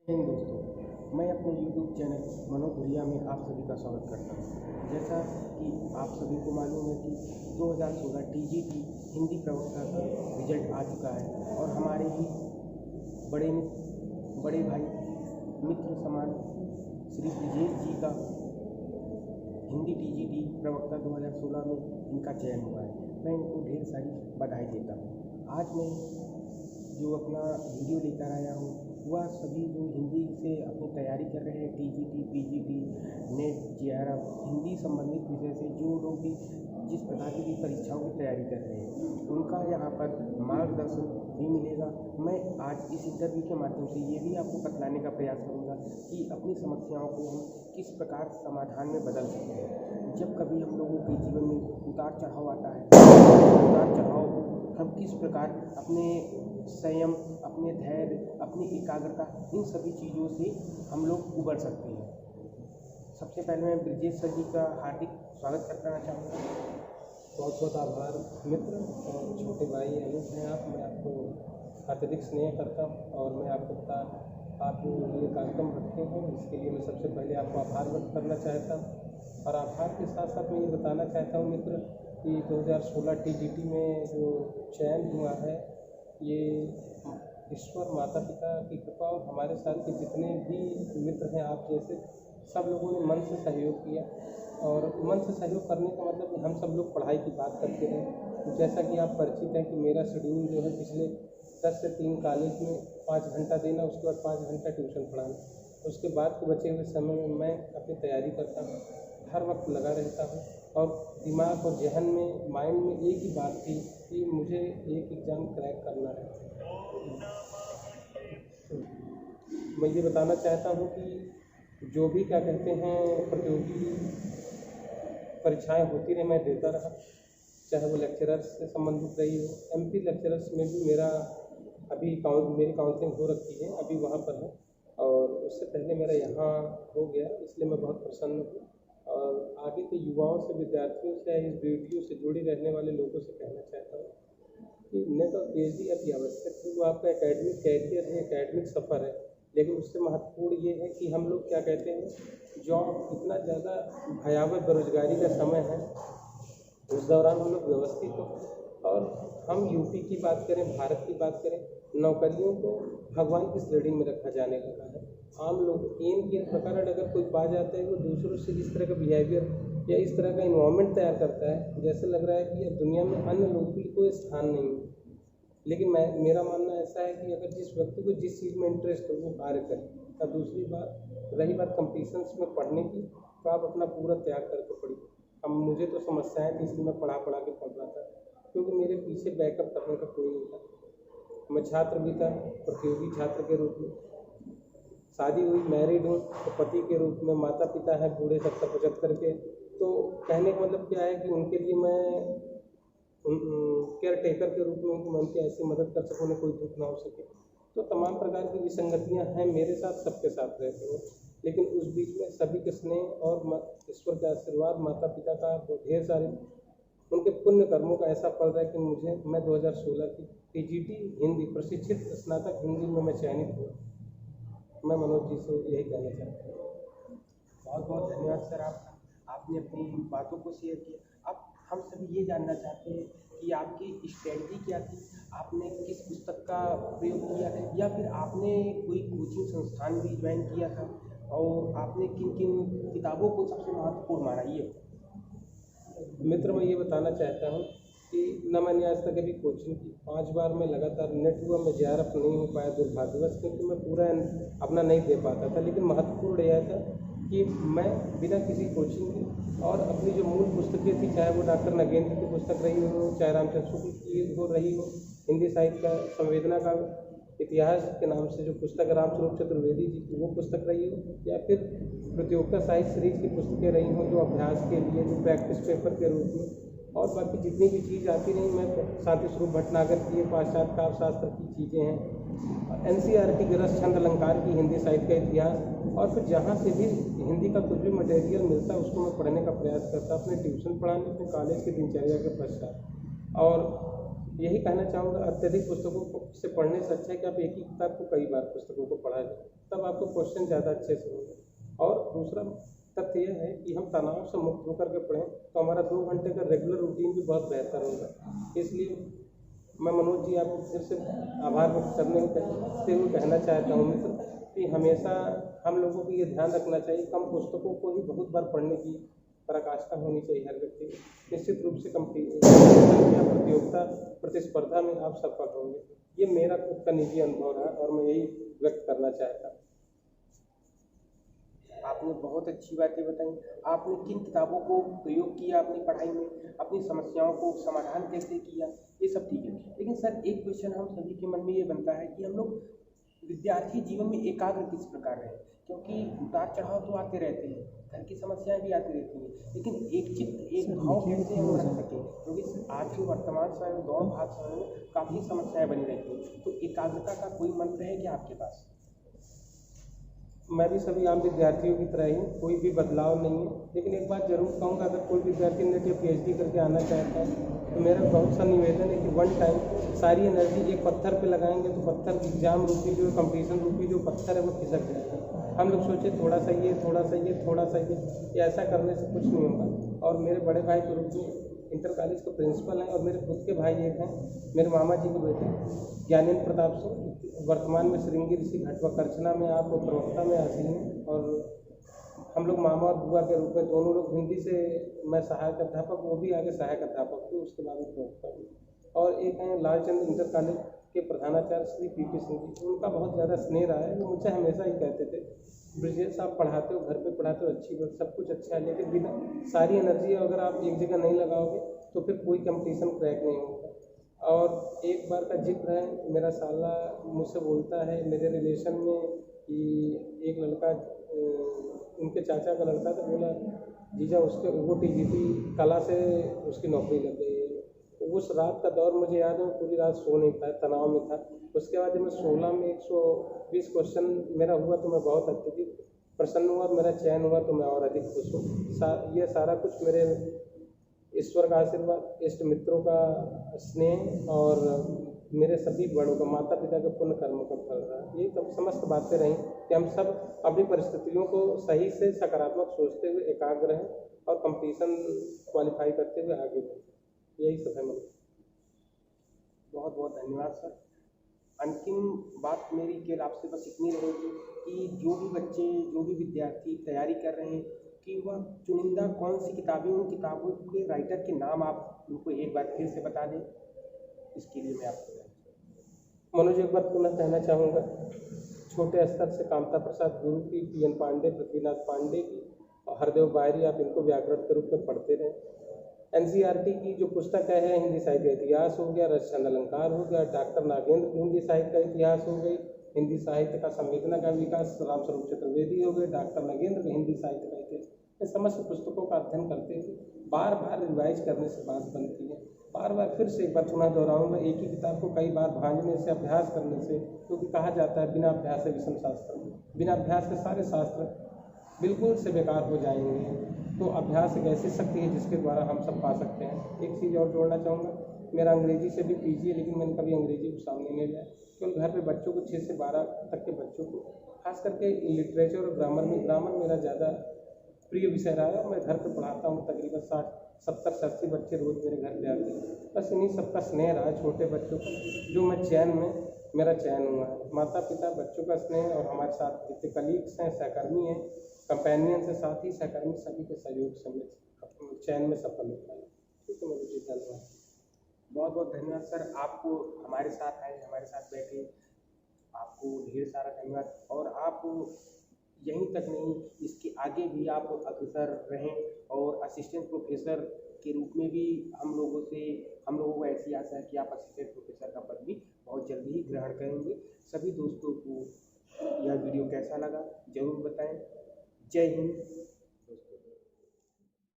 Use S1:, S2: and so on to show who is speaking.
S1: दोस्तों, मैं अपने YouTube चैनल मनोज भुरिया में आप सभी का स्वागत करता हूँ। जैसा कि आप सभी को मालूम है कि 2016 TGT हिंदी प्रवक्ता का रिजल्ट आ चुका है और हमारे ही बड़े भाई मित्र समान श्री ब्रिजेश जी का हिंदी TGT प्रवक्ता 2016 में इनका चयन हुआ है। मैं इनको ढेर सारी बधाई देता हूँ। आज मैं जो अपना वीडियो लेकर आया हूँ वह सभी जो हिंदी से अपनी तैयारी कर रहे हैं, TGT, PGT, net, JRF, Hindi संबंधित विषय से जो लोग भी जिस प्रकार की परीक्षाओं की तैयारी कर रहे हैं उनका यहाँ पर मार्गदर्शन भी मिलेगा। मैं आज इस इंटरव्यू के माध्यम से ये भी आपको बतलाने का प्रयास करूँगा कि अपनी समस्याओं को हम किस प्रकार समाधान में बदल सकते हैं। जब कभी हम लोगों के जीवन में उतार चढ़ाव आता है, उतार चढ़ाव को हम किस प्रकार अपने संयम, अपने धैर्य, अपनी एकाग्रता, इन सभी चीज़ों से हम लोग उबर सकते हैं। सबसे पहले मैं ब्रिजेश सर जी का हार्दिक स्वागत करना चाहूँगा।
S2: बहुत बहुत आभार मित्र और छोटे भाई अनूप हैं आप। मैं आपको अत्यधिक स्नेह करता हूँ और मैं आपको आप जो ये कार्यक्रम रखते हैं इसके लिए मैं सबसे पहले आपको आभार व्यक्त करना चाहता हूँ। और आभार के साथ साथ मैं ये बताना चाहता हूँ मित्र कि 2016 TGT में जो चयन हुआ है ये ईश्वर माता पिता की कृपा और हमारे साथ के जितने भी मित्र हैं आप जैसे सब लोगों ने मन से सहयोग किया। और मन से सहयोग करने का मतलब कि हम सब लोग पढ़ाई की बात करते रहे। जैसा कि आप परिचित हैं कि मेरा शेड्यूल जो है पिछले 10 से 3 कॉलेज में 5 घंटा देना, उसके बाद 5 घंटा ट्यूशन पढ़ाना, उसके बाद के बचे हुए समय में मैं अपनी तैयारी करता हूँ, हर वक्त लगा रहता हूँ। और दिमाग और जहन में, माइंड में एक ही बात थी कि मुझे एक एग्ज़ाम क्रैक करना है। मैं ये बताना चाहता हूँ कि जो भी क्या कहते हैं प्रतियोगी परीक्षाएं होती रही मैं देता रहा, चाहे वो लेक्चरर्स से संबंधित रही हो। MP लेक्चरर्स में भी मेरी काउंसलिंग हो रखी है, अभी वहाँ पर है और उससे पहले मेरा यहाँ हो गया, इसलिए मैं बहुत प्रसन्न हूँ। और आगे के युवाओं से, विद्यार्थियों से, इस वीडियो से जुड़े रहने वाले लोगों से कहना चाहता हूँ कि नेट और PhD अति आवश्यक है। वो आपका एकेडमिक कैरियर है, एकेडमिक सफ़र है, लेकिन उससे महत्वपूर्ण ये है कि हम लोग क्या कहते हैं, जॉब इतना ज़्यादा भयावह बेरोजगारी का समय है, उस दौरान हम लोग व्यवस्थित हो। और हम यूपी की बात करें, भारत की बात करें, नौकरियों को भगवान की श्रेणी में रखा जाने लगा है। आम लोग इन प्रकार अगर कोई पा जाता है वो दूसरों से इस तरह का बिहेवियर या इस तरह का इन्वायरमेंट तैयार करता है जैसे लग रहा है कि अब दुनिया में अन्य लोगों के लिए कोई स्थान नहीं है। लेकिन मेरा मानना ऐसा है कि अगर जिस व्यक्ति को जिस चीज़ में इंटरेस्ट है वो कार्य करे। और दूसरी बात रही बात कंपटीशंस में पढ़ने की, तो आप अपना पूरा त्याग करके पढ़िए। अब मुझे तो समस्याएं थी इसलिए मैं पढ़ा के पढ़ रहा था, क्योंकि मेरे पीछे बैकअप करने का कोई नहीं था। मैं छात्र भी था, प्रतियोगी छात्र के रूप में, शादी हुई, मैरिड हूँ, तो पति के रूप में, माता पिता हैं बूढ़े 70-75 के। तो कहने का मतलब क्या है कि उनके लिए मैं केयर टेकर के रूप में मैं उनकी ऐसी मदद कर सकूँ, उन्हें कोई दुख ना हो सके। तो तमाम प्रकार की विसंगतियाँ हैं मेरे साथ, सबके साथ रहती हैं, लेकिन उस बीच में सभी के स्नेह और ईश्वर का आशीर्वाद, माता पिता का ढेर सारे उनके पुण्य कर्मों का ऐसा फल रहा है कि मैं 2016 की TGT हिंदी प्रशिक्षित स्नातक हिंदी में मैं चयनित हुआ। मैं मनोज जी से यही कहना चाहता हूँ।
S1: बहुत बहुत धन्यवाद सर आपने अपनी बातों को शेयर किया। अब हम सभी ये जानना चाहते हैं कि आपकी स्ट्रेटजी क्या थी, आपने किस पुस्तक का प्रयोग किया या फिर आपने कोई कोचिंग संस्थान भी ज्वाइन किया था और आपने किन किन किताबों को सबसे महत्वपूर्ण माना। ये
S2: मित्र मैं ये बताना चाहता हूँ कि न मैंने आज तक अभी कोचिंग की, 5 बार मैं लगातार नेट हुआ, मैं JRF नहीं हो पाया दुर्भाग्यवश, क्योंकि मैं पूरा अपना नहीं दे पाता था। लेकिन महत्वपूर्ण यह था कि मैं बिना किसी कोचिंग के और अपनी जो मूल पुस्तकें थी, चाहे वो डॉक्टर नगेंद्र की पुस्तक रही हो, चाहे रामचंद्र शुक्ल की हो रही हो, हिंदी साहित्य का संवेदना का इतिहास के नाम से जो पुस्तक रामस्वरूप चतुर्वेदी जी की वो पुस्तक रही हो, या फिर प्रतियोगिता साहित्य सीरीज की पुस्तकें रही हों जो अभ्यास के लिए, जो प्रैक्टिस पेपर के रूप में, और बाकी जितनी भी चीज़ आती रही, मैं शांति स्वरूप भटनागर की, पाश्चात्य काव्य शास्त्र की चीज़ें हैं, NCERT गृहस्थ छंद अलंकार की हिंदी साहित्य का इतिहास, और फिर जहाँ से भी हिंदी का कुछ भी मटेरियल मिलता है उसको मैं पढ़ने का प्रयास करता, अपने ट्यूशन पढ़ाने, अपने कॉलेज की दिनचर्या के पश्चात। और यही कहना चाहूँगा, अत्यधिक पुस्तकों से पढ़ने से अच्छा है कि आप एक ही किताब को कई बार पुस्तकों को पढ़ा जाए, तब आपको क्वेश्चन ज़्यादा अच्छे से होंगे। और दूसरा तथ्य यह है कि हम तनाव से मुक्त होकर के पढ़ें तो हमारा 2 घंटे का रेगुलर रूटीन भी बहुत बेहतर होगा। इसलिए मैं मनोज जी आपको फिर से आभार व्यक्त करते हुए कहना चाहता हूँ मित्र कि हमेशा हम लोगों को ये ध्यान रखना चाहिए, कम पुस्तकों को ही बहुत बार पढ़ने की पराकाष्ठा होनी चाहिए हर व्यक्ति को। निश्चित रूप से प्रतियोगिता प्रतिस्पर्धा में आप सफल होंगे। ये मेरा खुद का निजी अनुभव रहा और मैं यही व्यक्त करना चाहता हूँ।
S1: आपने बहुत अच्छी बातें बताई। आपने किन किताबों को प्रयोग किया अपनी पढ़ाई में, अपनी समस्याओं को समाधान कैसे किया, ये सब ठीक है। लेकिन सर एक क्वेश्चन हम सभी के मन में ये बनता है कि हम लोग विद्यार्थी जीवन में एकाग्र किस प्रकार रहें, क्योंकि उतार चढ़ाव तो आते रहते हैं, घर की समस्याएं भी आती रहती हैं, लेकिन एक चित्त एक भाव कैसे हम रख सकें, क्योंकि आज के वर्तमान समय में दौड़ भाग समय में काफ़ी समस्याएं बनी रहती हैं। तो एकाग्रता का कोई मंत्र है क्या आपके पास?
S2: मैं भी सभी आम विद्यार्थियों की तरह ही, कोई भी बदलाव नहीं है, लेकिन एक बात जरूर कहूँगा, अगर कोई विद्यार्थी नेट या PhD करके आना चाहता है तो मेरा बहुत सा निवेदन है कि वन टाइम सारी एनर्जी एक पत्थर पे लगाएंगे तो पत्थर एग्जाम रूपी जो कंपटीशन रूपी जो पत्थर है वो खिसक जाएगा। हम लोग सोचे थोड़ा सा ये थोड़ा सा ये थोड़ा सा ये ऐसा करने से कुछ नहीं होगा। और मेरे बड़े भाई के रूप में इंटर कॉलेज के प्रिंसिपल हैं और मेरे खुद के भाई एक हैं, मेरे मामा जी के बेटे ज्ञानेंद्र प्रताप सिंह, वर्तमान में श्रृंगी ऋषि घटवा करछना में आप प्रवक्ता में आसीन हैं। और हम लोग मामा और बुआ के रूप में दोनों लोग, हिंदी से मैं सहायक अध्यापक, वो भी आगे सहायक अध्यापक थे, उसके बाद में प्रवक्ता हुए। और एक हैं लालचंद इंटर कॉलेज के प्रधानाचार्य श्री PP सिंह जी, उनका बहुत ज़्यादा स्नेह रहा है। वो मुझसे हमेशा ही कहते थे, ब्रिजेश आप पढ़ाते हो, घर पे पढ़ाते हो, अच्छी बात, सब कुछ अच्छा है, लेकिन बिना सारी एनर्जी अगर आप एक जगह नहीं लगाओगे तो फिर कोई कंपटीशन क्रैक नहीं होगा। और एक बार का जिक्र है, मेरा साला मुझसे बोलता है मेरे रिलेशन में कि एक लड़का, उनके चाचा का लड़का था, बोला जीजा उसके वो TGT कला से उसकी नौकरी लग गई है। उस रात का दौर मुझे याद है, पूरी रात सो नहीं पाया, तनाव में था। उसके बाद जब मैं 16 में 120 क्वेश्चन मेरा हुआ तो मैं बहुत अत्यधिक प्रसन्न हुआ, मेरा चयन हुआ तो मैं और अधिक खुश हूँ। ये सारा कुछ मेरे ईश्वर का आशीर्वाद, इष्ट मित्रों का स्नेह और मेरे सभी बड़ों का, माता पिता के पुण्य कर्मों का फल रहा। ये सब समस्त बातें रहीं कि हम सब अपनी परिस्थितियों को सही से सकारात्मक सोचते हुए एकाग्र रहें और कंपटीशन क्वालिफाई करते हुए आगे बढ़ें। यही सब है मतलब।
S1: बहुत बहुत धन्यवाद सर। अंतिम बात मेरी केवल आपसे बस इतनी रहेगी कि जो भी बच्चे, जो भी विद्यार्थी तैयारी कर रहे हैं, कि वह चुनिंदा कौन सी किताबें, उन किताबों के राइटर के नाम आप उनको एक बार फिर से बता दें, इसके लिए मैं आपको
S2: मनोज एक बार पुनः कहना चाहूँगा, छोटे स्तर से कामता प्रसाद गुरु की, PN पांडे, पृथ्वीनाथ पांडे की, हरदेव बायरी, आप इनको व्याकरण के रूप में पढ़ते रहें। NCERT की जो पुस्तक है, हिंदी साहित्य का इतिहास हो गया, रसचंद अलंकार हो गया, डॉक्टर नागेंद्र की हिंदी साहित्य का इतिहास हो गई, हिंदी साहित्य का संवेदना का विकास राम स्वरूप चतुर्वेदी हो गए, डॉक्टर नागेंद्र के हिंदी साहित्य का इतिहास, इन समस्त पुस्तकों का अध्ययन करते हुए बार बार रिवाइज करने से बात बनती है। बार बार फिर से एक बार पुनः दोहराऊंगा, एक ही किताब को कई बार भांजने से, अभ्यास करने से, क्योंकि कहा जाता है बिना अभ्यास से विषम शास्त्र, बिना अभ्यास के सारे शास्त्र बिल्कुल से बेकार हो जाएंगे। तो अभ्यास एक ऐसी शक्ति है जिसके द्वारा हम सब पा सकते हैं। एक चीज़ और जोड़ना चाहूँगा, मेरा अंग्रेजी से भी PG है, लेकिन मैंने कभी अंग्रेजी को सामने नहीं लाया, क्योंकि घर पे बच्चों को 6 से 12 तक के बच्चों को खास करके लिटरेचर और ग्रामर में, ग्रामर मेरा ज़्यादा प्रिय विषय रहा है और मैं घर पे पढ़ाता हूँ। तकरीबन 60, 70 से 80 बच्चे रोज़ मेरे घर पे आते हैं। बस इन्हीं सबका स्नेह रहा है, छोटे बच्चों का, जो मैं चयन में मेरा चयन हुआ है। माता पिता, बच्चों का स्नेह और हमारे साथ जितने कलीग्स हैं, सहकर्मी हैं, कंपेनियन से, साथी सहकर्मी, सभी के सहयोग से मैं चयन में सफल होता है। ठीक है, मुझे धन्यवाद।
S1: बहुत बहुत धन्यवाद सर, आपको हमारे साथ आए, हमारे साथ बैठे, आपको ढेर सारा धन्यवाद। और आप यहीं तक नहीं, इसके आगे भी आप अग्रसर रहें और असिस्टेंट प्रोफेसर के रूप में भी हम लोगों को ऐसी आशा है कि आप असिस्टेंट प्रोफेसर का पद भी बहुत जल्दी ही ग्रहण करेंगे। सभी दोस्तों को यह वीडियो कैसा लगा ज़रूर बताएं। जय हिंद।